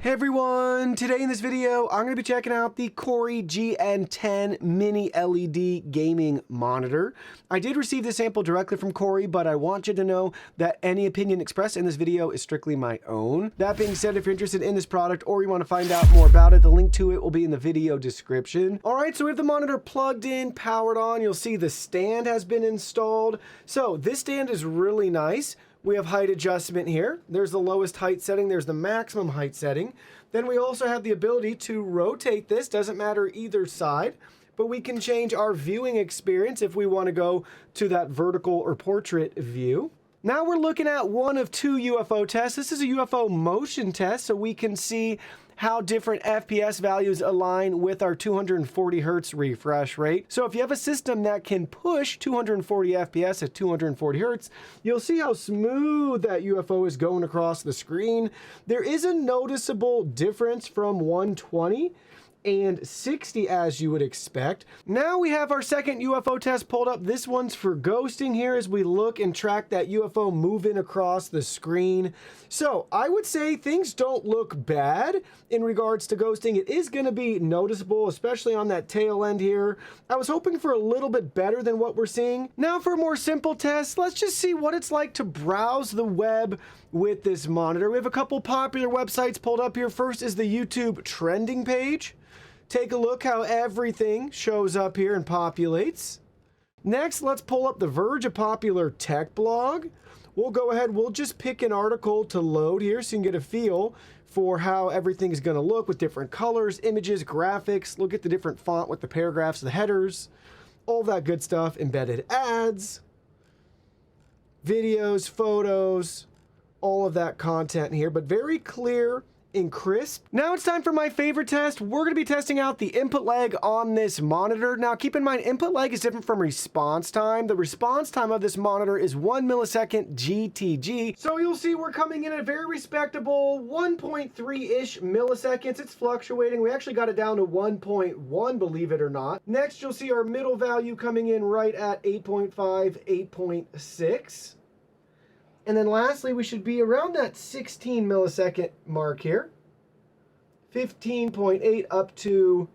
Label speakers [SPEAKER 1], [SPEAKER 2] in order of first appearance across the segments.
[SPEAKER 1] Hey everyone, today in this video, I'm going to be checking out the KOORUI GN10 mini LED gaming monitor. I did receive this sample directly from KOORUI, but I want you to know that any opinion expressed in this video is strictly my own. That being said, if you're interested in this product or you want to find out more about it, the link to it will be in the video description. Alright, so we have the monitor plugged in, powered on. You'll see the stand has been installed. So this stand is really nice. We have height adjustment here. There's the lowest height setting. There's the maximum height setting. Then we also have the ability to rotate this. Doesn't matter either side, but we can change our viewing experience if we want to go to that vertical or portrait view. Now we're looking at one of two UFO tests. This is a UFO motion test, so we can see how different FPS values align with our 240 Hertz refresh rate. So if you have a system that can push 240 FPS at 240 Hertz, you'll see how smooth that UFO is going across the screen. There is a noticeable difference from 120 and 60 as you would expect. Now we have our second UFO test pulled up. This one's for ghosting here as we look and track that UFO moving across the screen. So I would say things don't look bad in regards to ghosting. It is going to be noticeable, especially on that tail end here. I was hoping for a little bit better than what we're seeing. Now for a more simple test, let's just see what it's like to browse the web with this monitor. We have a couple popular websites pulled up here. First is the YouTube trending page. Take a look how everything shows up here and populates. Next, let's pull up The Verge, a popular tech blog. We'll go ahead, we'll just pick an article to load here so you can get a feel for how everything is going to look with different colors, images, graphics. Look at the different font with the paragraphs, the headers, all that good stuff, embedded ads, videos, photos, all of that content here, but very clear and crisp. Now it's time for my favorite test. We're going to be testing out the input lag on this monitor. Now keep in mind, input lag is different from response time. The response time of this monitor is 1 millisecond GTG. So you'll see we're coming in at a very respectable 1.3-ish milliseconds. It's fluctuating. We actually got it down to 1.1, believe it or not. Next, you'll see our middle value coming in right at 8.5, 8.6. And then lastly, we should be around that 16 millisecond mark here. 15.8 up to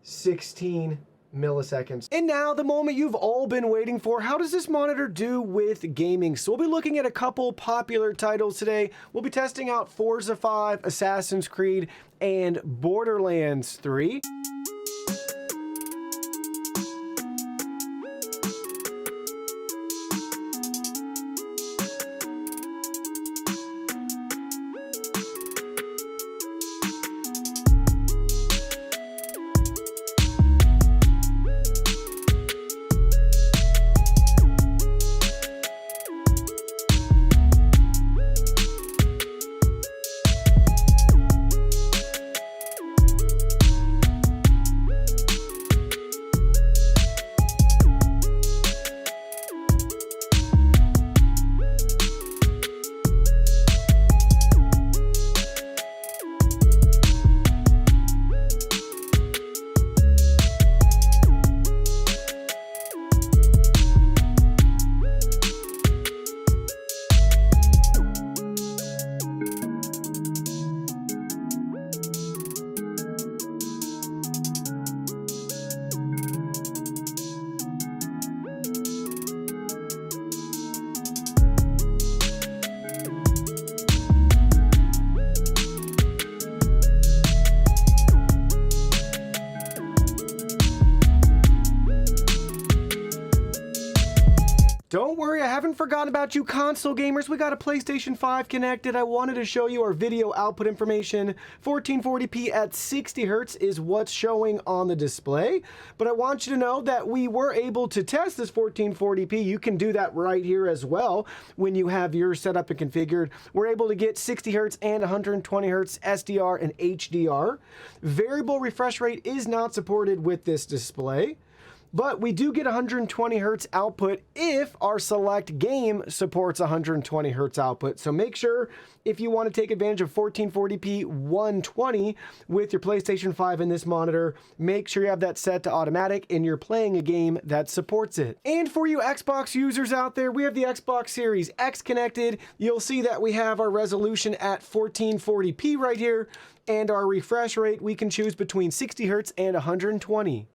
[SPEAKER 1] 16 milliseconds. And now the moment you've all been waiting for. How does this monitor do with gaming? So we'll be looking at a couple popular titles today. We'll be testing out Forza 5, Assassin's Creed, and Borderlands 3. Don't worry, I haven't forgotten about you console gamers. We got a PlayStation 5 connected. I wanted to show you our video output information. 1440p at 60 Hertz is what's showing on the display. But I want you to know that we were able to test this 1440p. You can do that right here as well when you have yours set up and configured. We're able to get 60 Hertz and 120 Hertz SDR and HDR. Variable refresh rate is not supported with this display. But we do get 120 Hertz output if our select game supports 120 Hertz output. So make sure if you want to take advantage of 1440p 120 with your PlayStation 5 in this monitor, make sure you have that set to automatic and you're playing a game that supports it. And for you Xbox users out there, we have the Xbox Series X connected. You'll see that we have our resolution at 1440p right here. And our refresh rate, we can choose between 60 Hz and 120.